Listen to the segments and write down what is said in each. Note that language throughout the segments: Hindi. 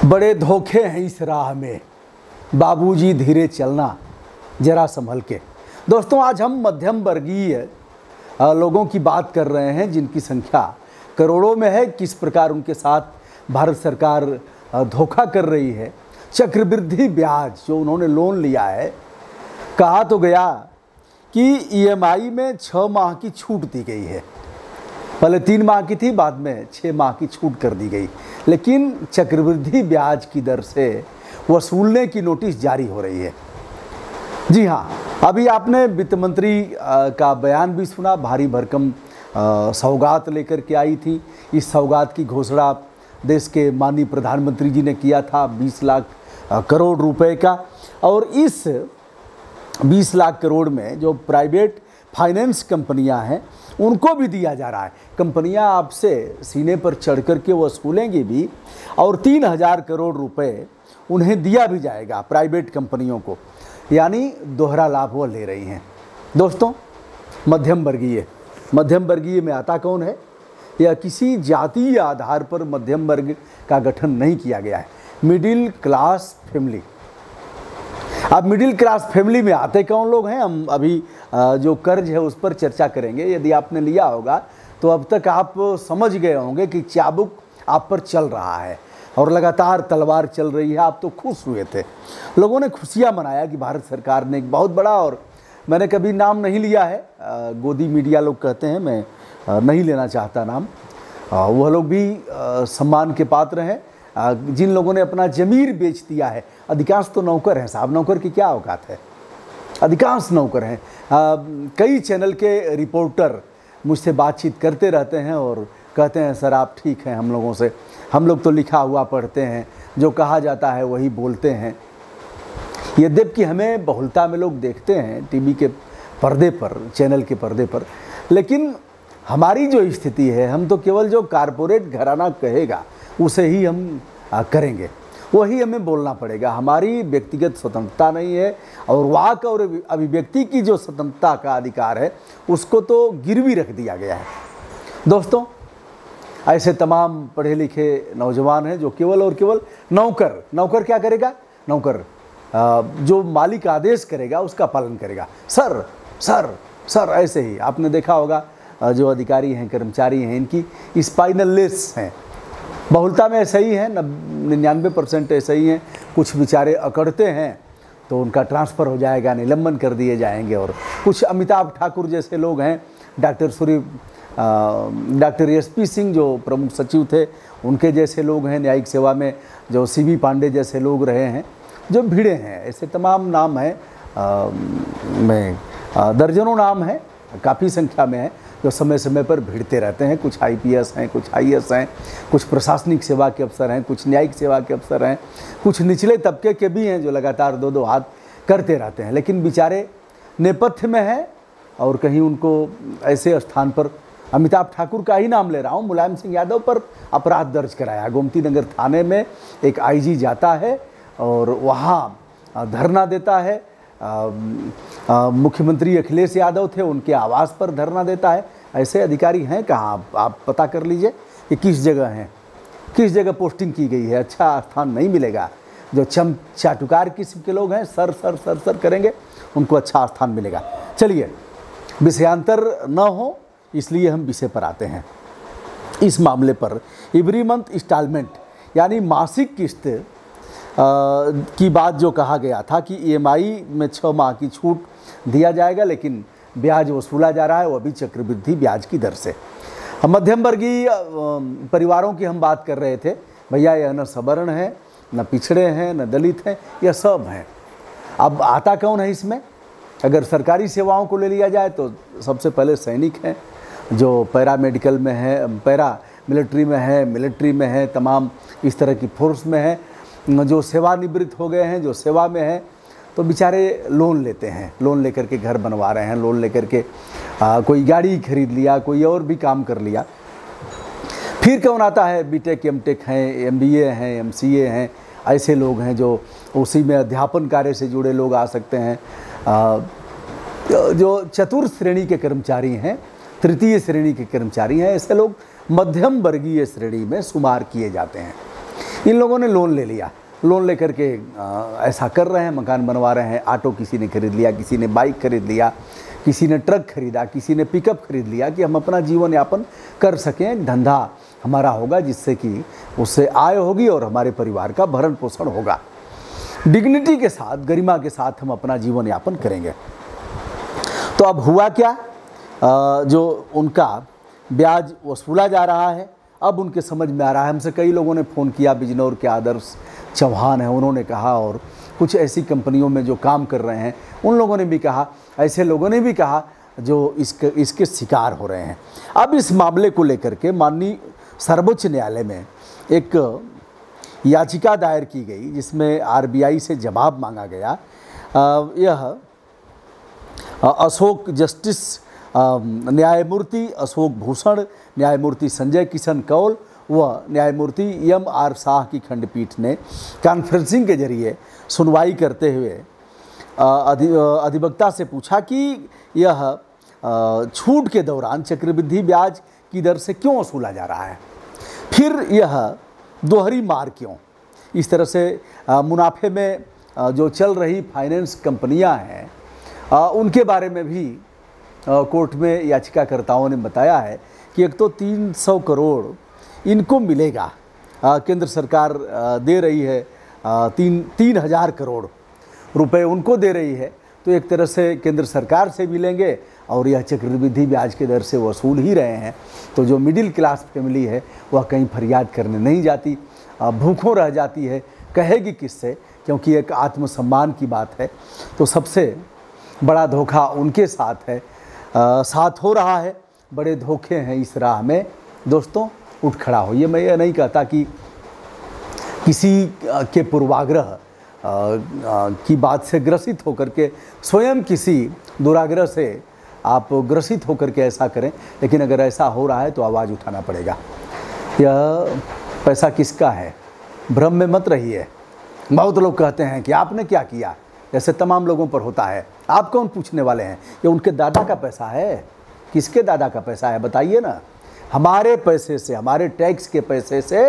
बड़े धोखे हैं इस राह में, बाबूजी धीरे चलना जरा संभल के। दोस्तों, आज हम मध्यम वर्गीय लोगों की बात कर रहे हैं जिनकी संख्या करोड़ों में है। किस प्रकार उनके साथ भारत सरकार धोखा कर रही है। चक्रवृद्धि ब्याज जो उन्होंने लोन लिया है, कहा तो गया कि ईएमआई में 6 माह की छूट दी गई है। पहले 3 माह की थी, बाद में 6 माह की छूट कर दी गई, लेकिन चक्रवृद्धि ब्याज की दर से वसूलने की नोटिस जारी हो रही है। जी हाँ, अभी आपने वित्त मंत्री का बयान भी सुना। भारी भरकम सौगात लेकर के आई थी। इस सौगात की घोषणा देश के माननीय प्रधानमंत्री जी ने किया था 20 लाख करोड़ रुपए का। और इस 20 लाख करोड़ में जो प्राइवेट फाइनेंस कंपनियां हैं उनको भी दिया जा रहा है। कंपनियां आपसे सीने पर चढ़ कर के वसूलेंगी भी, और 3000 करोड़ रुपए उन्हें दिया भी जाएगा प्राइवेट कंपनियों को, यानी दोहरा लाभ वो ले रही हैं। दोस्तों, मध्यम वर्गीय में आता कौन है? या किसी जातीय आधार पर मध्यम वर्ग का गठन नहीं किया गया है। Middle class family. अब मिडिल क्लास फैमिली में आते कौन लोग हैं? हम अभी जो कर्ज है उस पर चर्चा करेंगे। यदि आपने लिया होगा तो अब तक आप समझ गए होंगे कि चाबुक आप पर चल रहा है और लगातार तलवार चल रही है। आप तो खुश हुए थे, लोगों ने खुशियां मनाया कि भारत सरकार ने एक बहुत बड़ा, और मैंने कभी नाम नहीं लिया है, गोदी मीडिया लोग कहते हैं, मैं नहीं लेना चाहता नाम। वह लोग भी सम्मान के पात्र हैं जिन लोगों ने अपना ज़मीर बेच दिया है। अधिकांश तो नौकर हैं साहब, नौकर की क्या औकात है, अधिकांश नौकर हैं। कई चैनल के रिपोर्टर मुझसे बातचीत करते रहते हैं और कहते हैं सर आप ठीक हैं हम लोगों से, हम लोग तो लिखा हुआ पढ़ते हैं, जो कहा जाता है वही बोलते हैं। यद्यपि हमें बहुलता में लोग देखते हैं टीवी के पर्दे पर, चैनल के पर्दे पर, लेकिन हमारी जो स्थिति है, हम तो केवल जो कारपोरेट घराना कहेगा उसे ही हम करेंगे, वही हमें बोलना पड़ेगा। हमारी व्यक्तिगत स्वतंत्रता नहीं है, और वाक और अभिव्यक्ति की जो स्वतंत्रता का अधिकार है उसको तो गिरवी रख दिया गया है। दोस्तों, ऐसे तमाम पढ़े लिखे नौजवान हैं जो केवल और केवल नौकर क्या करेगा? नौकर जो मालिक आदेश करेगा उसका पालन करेगा। सर सर सर, ऐसे ही आपने देखा होगा जो अधिकारी हैं, कर्मचारी हैं, इनकी स्पाइनललेस हैं। बहुलता में ऐसा ही है, 99% ऐसा ही हैं। कुछ बेचारे अकड़ते हैं तो उनका ट्रांसफ़र हो जाएगा, निलंबन कर दिए जाएंगे। और कुछ अमिताभ ठाकुर जैसे लोग हैं, डॉक्टर एसपी सिंह जो प्रमुख सचिव थे, उनके जैसे लोग हैं न्यायिक सेवा में, जो सीबी पांडे जैसे लोग रहे हैं, जो भिड़े हैं। ऐसे तमाम नाम हैं, दर्जनों नाम हैं, काफ़ी संख्या में है, जो समय समय पर भिड़ते रहते हैं। कुछ आईपीएस हैं, कुछ आईएएस हैं, कुछ प्रशासनिक सेवा के अफसर हैं, कुछ न्यायिक सेवा के अफसर हैं, कुछ निचले तबके के भी हैं जो लगातार 2-2 हाथ करते रहते हैं, लेकिन बेचारे नेपथ्य में हैं। और कहीं उनको ऐसे स्थान पर, अमिताभ ठाकुर का ही नाम ले रहा हूँ, मुलायम सिंह यादव पर अपराध दर्ज कराया। गोमती नगर थाने में एक आईजी जाता है और वहाँ धरना देता है। मुख्यमंत्री अखिलेश यादव थे, उनके आवास पर धरना देता है। ऐसे अधिकारी हैं कहाँ? आप पता कर लीजिए कि किस जगह हैं, किस जगह पोस्टिंग की गई है। अच्छा स्थान नहीं मिलेगा। जो चाटुकार किस्म के लोग हैं, सर सर सर सर करेंगे, उनको अच्छा स्थान मिलेगा। चलिए, विषयांतर न हो इसलिए हम विषय पर आते हैं। इस मामले पर एवरी मंथ इंस्टॉलमेंट यानी मासिक किस्त की बात जो कहा गया था कि ईएमआई में 6 माह की छूट दिया जाएगा, लेकिन ब्याज वसूला जा रहा है वो अभी चक्रवृद्धि ब्याज की दर से। मध्यम वर्गीय परिवारों की हम बात कर रहे थे। भैया यह न सवर्ण है, न पिछड़े हैं, न दलित हैं, यह सब हैं। अब आता कौन है इसमें? अगर सरकारी सेवाओं को ले लिया जाए तो सबसे पहले सैनिक हैं जो पैरा मेडिकल में है, पैरा मिलिट्री में है, मिलिट्री में है, तमाम इस तरह की फोर्स में है, जो सेवानिवृत्त हो गए हैं, जो सेवा में हैं, तो बेचारे लोन लेते हैं, लोन लेकर के घर बनवा रहे हैं, लोन लेकर के कोई गाड़ी खरीद लिया, कोई और भी काम कर लिया। फिर कौन आता है? बीटेक, एमटेक हैं, एमबीए हैं, एमसीए हैं, ऐसे लोग हैं जो उसी में अध्यापन कार्य से जुड़े लोग आ सकते हैं। जो चतुर्थ श्रेणी के कर्मचारी हैं, तृतीय श्रेणी के कर्मचारी हैं, ऐसे लोग मध्यम वर्गीय श्रेणी में शुमार किए जाते हैं। इन लोगों ने लोन ले लिया, लोन लेकर के ऐसा कर रहे हैं, मकान बनवा रहे हैं। ऑटो किसी ने खरीद लिया, किसी ने बाइक खरीद लिया, किसी ने ट्रक खरीदा, किसी ने पिकअप खरीद लिया कि हम अपना जीवन यापन कर सकें, धंधा हमारा होगा जिससे कि उससे आय होगी और हमारे परिवार का भरण पोषण होगा, डिग्निटी के साथ, गरिमा के साथ हम अपना जीवन यापन करेंगे। तो अब हुआ क्या, जो उनका ब्याज वसूला जा रहा है, अब उनके समझ में आ रहा है। हमसे कई लोगों ने फ़ोन किया, बिजनौर के आदर्श चौहान हैं, उन्होंने कहा, और कुछ ऐसी कंपनियों में जो काम कर रहे हैं उन लोगों ने भी कहा, ऐसे लोगों ने भी कहा जो इसके शिकार हो रहे हैं। अब इस मामले को लेकर के माननीय सर्वोच्च न्यायालय में एक याचिका दायर की गई जिसमें आरबीआई से जवाब मांगा गया। यह अशोक जस्टिस न्यायमूर्ति अशोक भूषण, न्यायमूर्ति संजय किशन कौल व न्यायमूर्ति एम.आर. शाह की खंडपीठ ने कॉन्फ्रेंसिंग के जरिए सुनवाई करते हुए अधिवक्ता से पूछा कि यह छूट के दौरान चक्रवृद्धि ब्याज की दर से क्यों वसूला जा रहा है, फिर यह दोहरी मार क्यों। इस तरह से मुनाफे में जो चल रही फाइनेंस कंपनियां हैं उनके बारे में भी कोर्ट में याचिकाकर्ताओं ने बताया है कि एक तो 300 करोड़ इनको मिलेगा, केंद्र सरकार दे रही है, 3,000 करोड़ रुपए उनको दे रही है, तो एक तरह से केंद्र सरकार से भी लेंगे और यह चक्रवृद्धि ब्याज के दर से वसूल ही रहे हैं। तो जो मिडिल क्लास फैमिली है वह कहीं फरियाद करने नहीं जाती, भूखों रह जाती है, कहेगी किससे, क्योंकि एक आत्मसम्मान की बात है। तो सबसे बड़ा धोखा उनके साथ है, साथ हो रहा है, बड़े धोखे हैं इस राह में। दोस्तों उठ खड़ा होइए। मैं ये नहीं कहता कि किसी के पूर्वाग्रह की बात से ग्रसित होकर के, स्वयं किसी दुराग्रह से आप ग्रसित होकर के ऐसा करें, लेकिन अगर ऐसा हो रहा है तो आवाज़ उठाना पड़ेगा। यह पैसा किसका है, भ्रम में मत रहिए। बहुत लोग कहते हैं कि आपने क्या किया, ऐसे तमाम लोगों पर होता है। आप कौन पूछने वाले हैं, ये उनके दादा का पैसा है, किसके दादा का पैसा है बताइए ना। हमारे पैसे से, हमारे टैक्स के पैसे से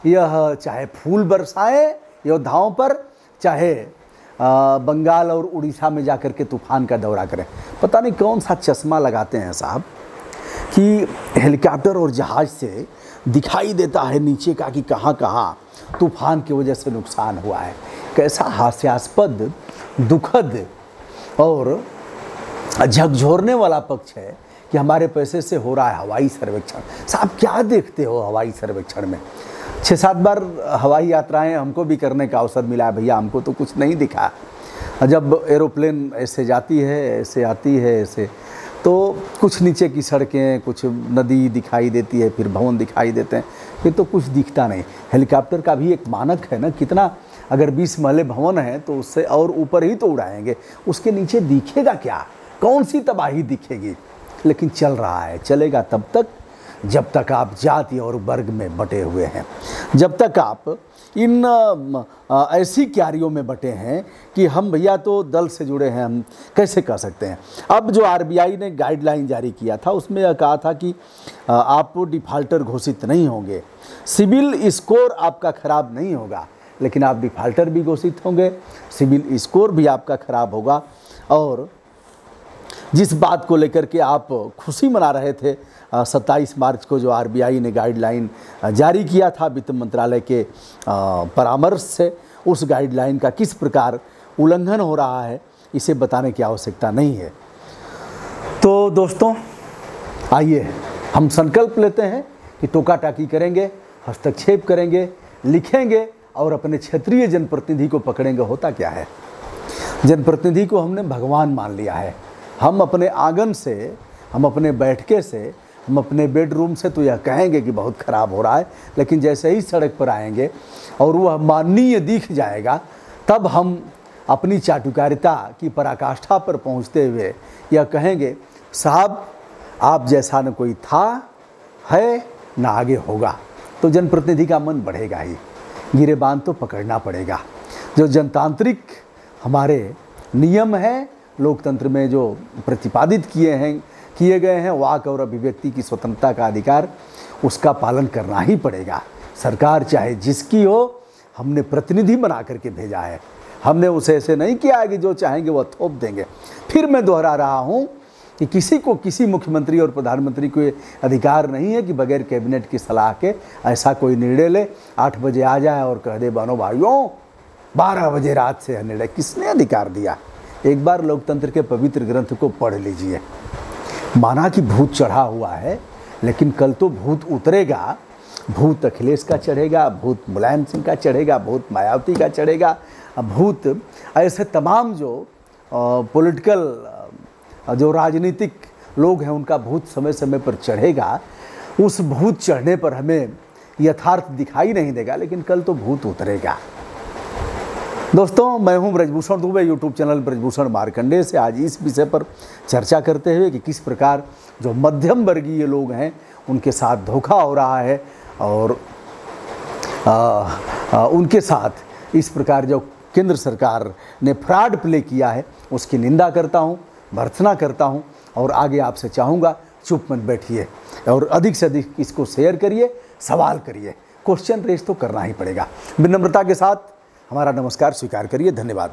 यह चाहे फूल बरसाएं योद्धाओं पर, चाहे बंगाल और उड़ीसा में जाकर के तूफान का दौरा करें। पता नहीं कौन सा चश्मा लगाते हैं साहब कि हेलीकॉप्टर और जहाज़ से दिखाई देता है नीचे का कि कहाँ कहाँ तूफान की वजह से नुकसान हुआ है। कैसा हास्यास्पद, दुखद और झकझोरने वाला पक्ष है कि हमारे पैसे से हो रहा है हवाई सर्वेक्षण। साहब क्या देखते हो हवाई सर्वेक्षण में? 6-7 बार हवाई यात्राएं हमको भी करने का अवसर मिला है भैया, हमको तो कुछ नहीं दिखा। जब एरोप्लेन ऐसे जाती है, ऐसे आती है, ऐसे तो कुछ नीचे की सड़कें, कुछ नदी दिखाई देती है, फिर भवन दिखाई देते हैं, फिर तो कुछ दिखता नहीं। हेलीकॉप्टर का भी एक मानक है ना, कितना, अगर 20 महले भवन है तो उससे और ऊपर ही तो उड़ाएंगे, उसके नीचे दिखेगा क्या, कौन सी तबाही दिखेगी। लेकिन चल रहा है, चलेगा तब तक जब तक आप जाति और वर्ग में बटे हुए हैं, जब तक आप इन ऐसी क्यारियों में बटे हैं कि हम भैया तो दल से जुड़े हैं, हम कैसे कह सकते हैं। अब जो आरबीआई ने गाइडलाइन जारी किया था उसमें यह कहा था कि आप डिफ़ाल्टर घोषित नहीं होंगे, सिबिल स्कोर आपका ख़राब नहीं होगा, लेकिन आप डिफ़ाल्टर भी घोषित होंगे, सिबिल स्कोर भी आपका ख़राब होगा। और जिस बात को लेकर के आप खुशी मना रहे थे 27 मार्च को जो आरबीआई ने गाइडलाइन जारी किया था वित्त मंत्रालय के परामर्श से, उस गाइडलाइन का किस प्रकार उल्लंघन हो रहा है इसे बताने की आवश्यकता नहीं है। तो दोस्तों आइए हम संकल्प लेते हैं कि टोका टाकी करेंगे, हस्तक्षेप करेंगे, लिखेंगे और अपने क्षेत्रीय जनप्रतिनिधि को पकड़ेंगे। होता क्या है, जनप्रतिनिधि को हमने भगवान मान लिया है। हम अपने आंगन से, हम अपने बैठके से, हम अपने बेडरूम से तो यह कहेंगे कि बहुत ख़राब हो रहा है, लेकिन जैसे ही सड़क पर आएंगे और वह माननीय दिख जाएगा तब हम अपनी चाटुकारिता की पराकाष्ठा पर पहुंचते हुए यह कहेंगे, साहब आप जैसा न कोई था, है, न आगे होगा। तो जनप्रतिनिधि का मन बढ़ेगा ही, गिरेबान तो पकड़ना पड़ेगा। जो जनतांत्रिक हमारे नियम हैं, लोकतंत्र में जो प्रतिपादित किए गए हैं, वाक और अभिव्यक्ति की स्वतंत्रता का अधिकार, उसका पालन करना ही पड़ेगा। सरकार चाहे जिसकी हो, हमने प्रतिनिधि बना करके भेजा है। हमने उसे ऐसे नहीं किया है कि जो चाहेंगे वो थोप देंगे। फिर मैं दोहरा रहा हूँ कि किसी को, किसी मुख्यमंत्री और प्रधानमंत्री को अधिकार नहीं है कि बगैर कैबिनेट की सलाह के ऐसा कोई निर्णय ले, 8 बजे आ जाए और कह दे बहनों भाइयों 12 बजे रात से निर्णय। किसने अधिकार दिया? एक बार लोकतंत्र के पवित्र ग्रंथ को पढ़ लीजिए। माना कि भूत चढ़ा हुआ है, लेकिन कल तो भूत उतरेगा। भूत अखिलेश का चढ़ेगा, भूत मुलायम सिंह का चढ़ेगा, भूत मायावती का चढ़ेगा, भूत ऐसे तमाम जो पॉलिटिकल जो राजनीतिक लोग हैं उनका भूत समय समय पर चढ़ेगा। उस भूत चढ़ने पर हमें यथार्थ दिखाई नहीं देगा, लेकिन कल तो भूत उतरेगा। दोस्तों, मैं हूं ब्रजभूषण दुबे, यूट्यूब चैनल ब्रजभूषण मार्कंडेय से आज इस विषय पर चर्चा करते हुए कि किस प्रकार जो मध्यम वर्गीय लोग हैं उनके साथ धोखा हो रहा है और उनके साथ इस प्रकार जो केंद्र सरकार ने फ्रॉड प्ले किया है उसकी निंदा करता हूं, भर्त्सना करता हूं और आगे आपसे चाहूँगा चुप मत बैठिए और अधिक से अधिक इसको शेयर करिए, सवाल करिए। क्वेश्चन रेज तो करना ही पड़ेगा। विनम्रता के साथ हमारा नमस्कार स्वीकार करिए। धन्यवाद।